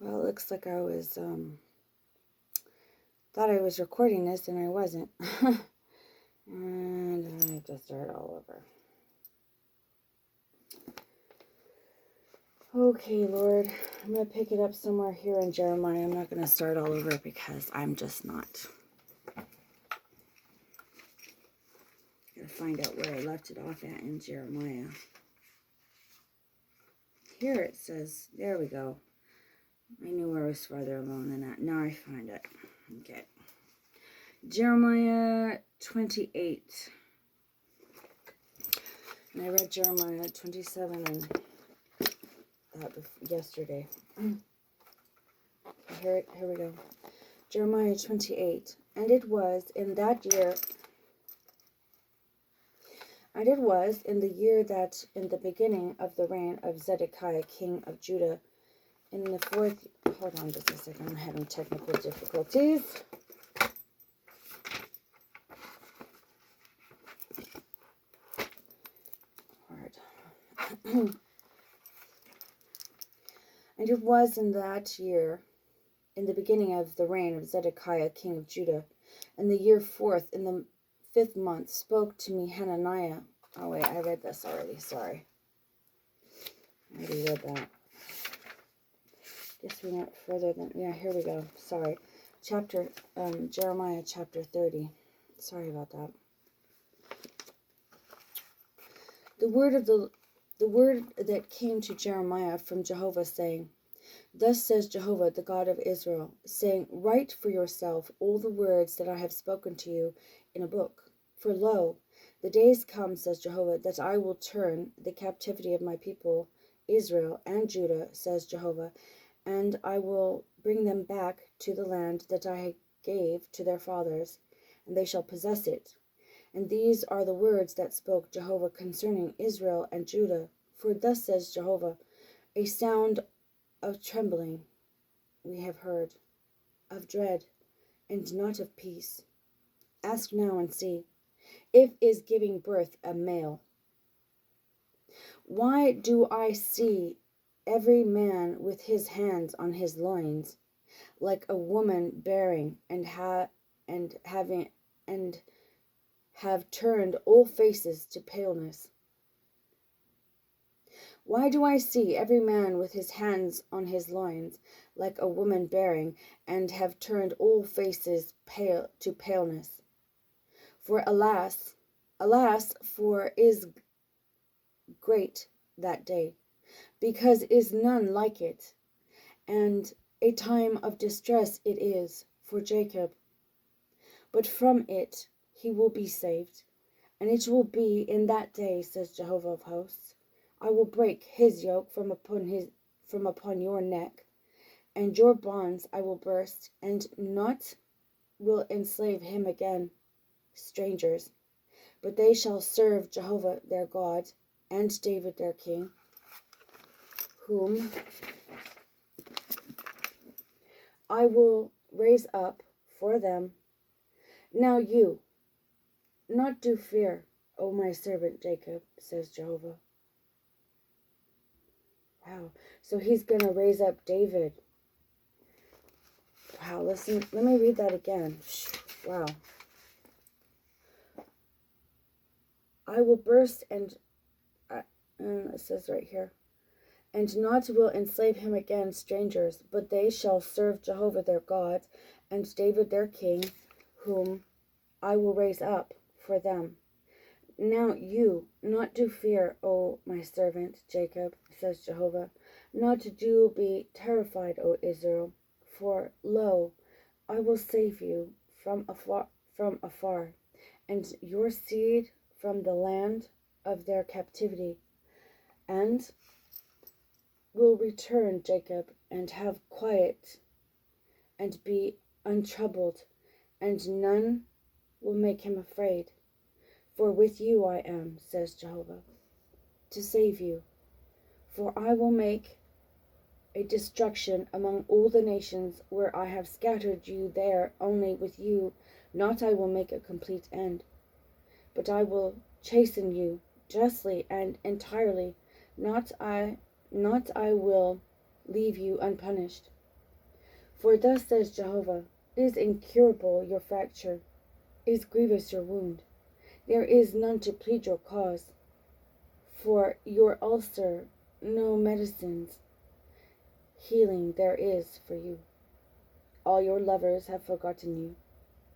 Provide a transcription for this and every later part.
Well, it looks like I was, thought I was recording this and I wasn't. And I have to start all over. Okay, Lord, I'm going to pick it up somewhere here in Jeremiah. I'm not going to start all over because I'm just not. Gotta find out where I left it off at in Jeremiah. Here it says, there we go. I knew I was farther along than that. Now I find it. Okay. Jeremiah 28. And I read Jeremiah 27 and yesterday. Here we go. Jeremiah 28. And it was in that year, and it was in the year that, in the beginning of the reign of Zedekiah, king of Judah, in the fourth, hold on just a second, I'm having technical difficulties. Hard. And it was in that year, in the beginning of the reign of Zedekiah, king of Judah, in the year fourth, in the 5th month, spoke to me Hananiah. Oh wait, I read this already, sorry. I already read that. Guess we went further than, yeah, here we go. Sorry. Jeremiah chapter 30. Sorry about that. The word that came to Jeremiah from Jehovah, saying, Thus says Jehovah, the God of Israel, saying, Write for yourself all the words that I have spoken to you in a book. For lo, the days come, says Jehovah, that I will turn the captivity of my people, Israel and Judah, says Jehovah, and I will bring them back to the land that I gave to their fathers, and they shall possess it. And these are the words that spoke Jehovah concerning Israel and Judah. For thus says Jehovah, a sound of trembling we have heard, of dread, and not of peace. Ask now and see, if is giving birth a male. Why do I see every man with his hands on his loins, like a woman bearing, and have turned all faces to paleness? Why do I see every man with his hands on his loins, like a woman bearing, and have turned all faces pale to paleness? For alas, for is great that day, because is none like it, and a time of distress it is for Jacob. But from it he will be saved, and it will be in that day, says Jehovah of hosts, I will break his yoke from upon your neck, and your bonds I will burst, and not will enslave him again, strangers. But they shall serve Jehovah their God, and David their king, whom I will raise up for them. Now you, not do fear, O my servant Jacob, says Jehovah. Wow. So he's going to raise up David. Wow. Listen, let me read that again. Wow. I will burst and it says right here, and not will enslave him again, strangers, but they shall serve Jehovah their God, and David their king, whom I will raise up for them. Now you, not do fear, O my servant Jacob, says Jehovah, not do be terrified, O Israel, for lo, I will save you from afar, and your seed from the land of their captivity, and will return Jacob, and have quiet, and be untroubled, and none will make him afraid. For with you I am, says Jehovah, to save you. For I will make a destruction among all the nations where I have scattered you there, only with you not I will make a complete end. But I will chasten you justly and entirely, not I will leave you unpunished. For thus says Jehovah, is incurable your fracture, is grievous your wound. There is none to plead your cause. For your ulcer, no medicines, healing there is for you. All your lovers have forgotten you.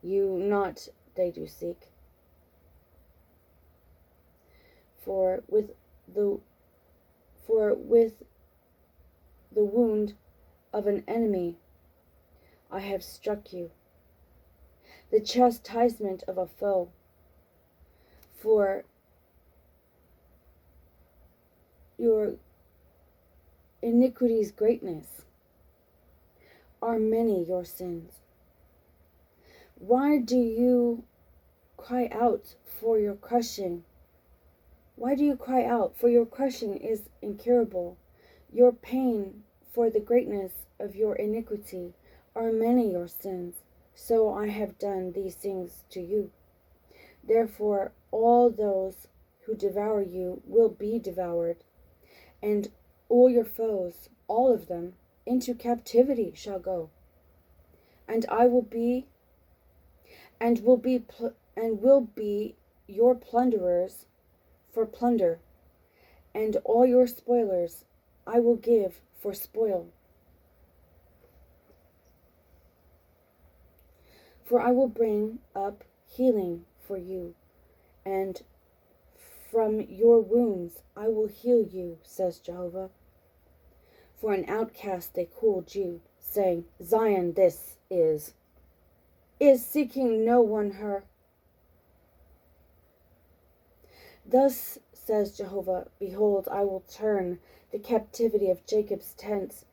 You not they do seek. For with the wound of an enemy I have struck you, the chastisement of a foe. For your iniquity's greatness are many your sins. Why do you cry out for your crushing? Why do you cry out? For your crushing is incurable. Your pain for the greatness of your iniquity are many your sins. So I have done these things to you. Therefore all those who devour you will be devoured, and all your foes, all of them, into captivity shall go. And will be your plunderers for plunder, and all your spoilers I will give for spoil. For I will bring up healing for you, and from your wounds I will heal you, says Jehovah. For an outcast they called you, saying, Zion this is seeking no one her. Thus says Jehovah, behold, I will turn the captivity of Jacob's tents,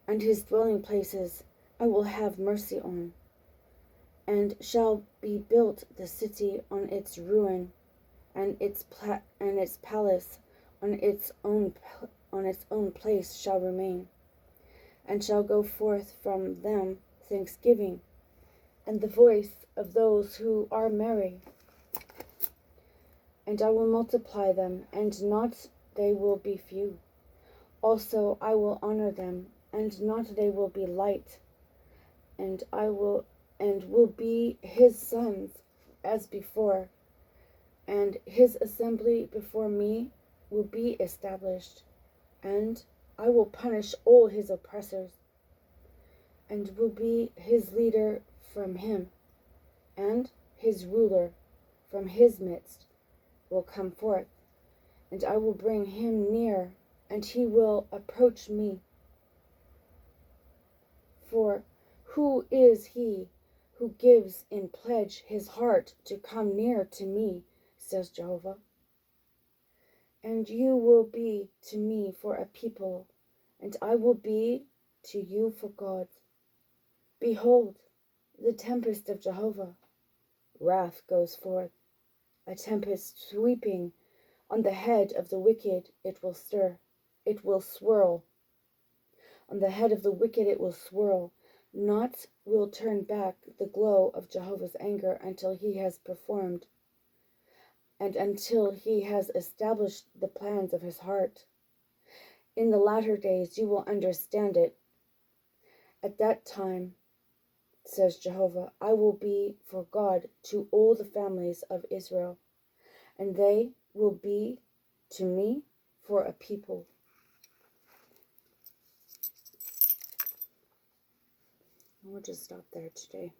and his dwelling places I will have mercy on, and shall be built the city on its ruin, and its palace on its own place shall remain, and shall go forth from them thanksgiving, and the voice of those who are merry. And I will multiply them, and not they will be few. Also I will honor them, and not they will be light. And will be his sons as before, and his assembly before me will be established. And I will punish all his oppressors, and will be his leader from him, and his ruler from his midst will come forth, and I will bring him near, and he will approach me. For who is he who gives in pledge his heart to come near to me, says Jehovah? And you will be to me for a people, and I will be to you for God. Behold, the tempest of Jehovah, wrath goes forth, a tempest sweeping. On the head of the wicked it will stir, it will swirl. On the head of the wicked it will swirl. Not will turn back the glow of Jehovah's anger until he has performed, and until he has established the plans of his heart. In the latter days you will understand it. At that time, says Jehovah, I will be for God to all the families of Israel, and they will be to me for a people. We'll just stop there today.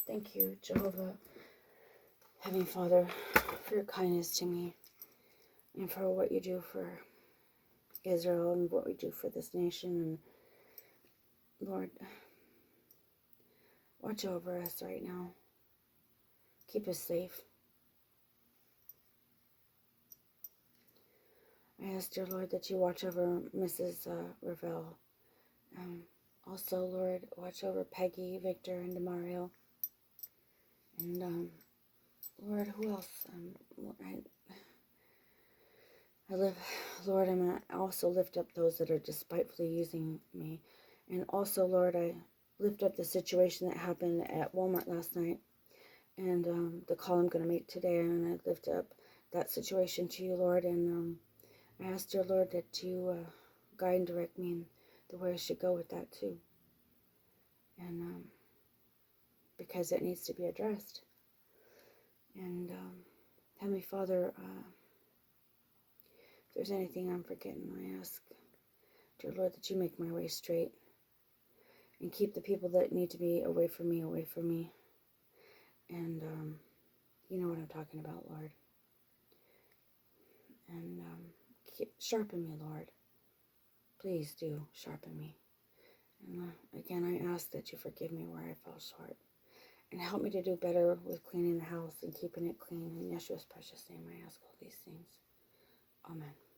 Thank you, Jehovah, Heavenly Father, for your kindness to me, and for what you do for Israel, and what we do for this nation. And Lord, watch over us right now. Keep us safe. I ask, dear Lord, that you watch over Mrs. Ravel. Also, Lord, watch over Peggy, Victor, and Demario. And Lord, who else? Lord, I also lift up those that are despitefully using me. And also, Lord, I lift up the situation that happened at Walmart last night, and the call I'm going to make today. And I lift up that situation to you, Lord. And I ask, dear Lord, that you guide and direct me in the way I should go with that too. And because it needs to be addressed. And Heavenly Father, if there's anything I'm forgetting, I ask, dear Lord, that you make my way straight and keep the people that need to be away from me. And you know what I'm talking about, Lord. And sharpen me, Lord. Please do sharpen me. And again, I ask that you forgive me where I fell short. And help me to do better with cleaning the house and keeping it clean. In Yeshua's precious name, I ask all these things. Amen.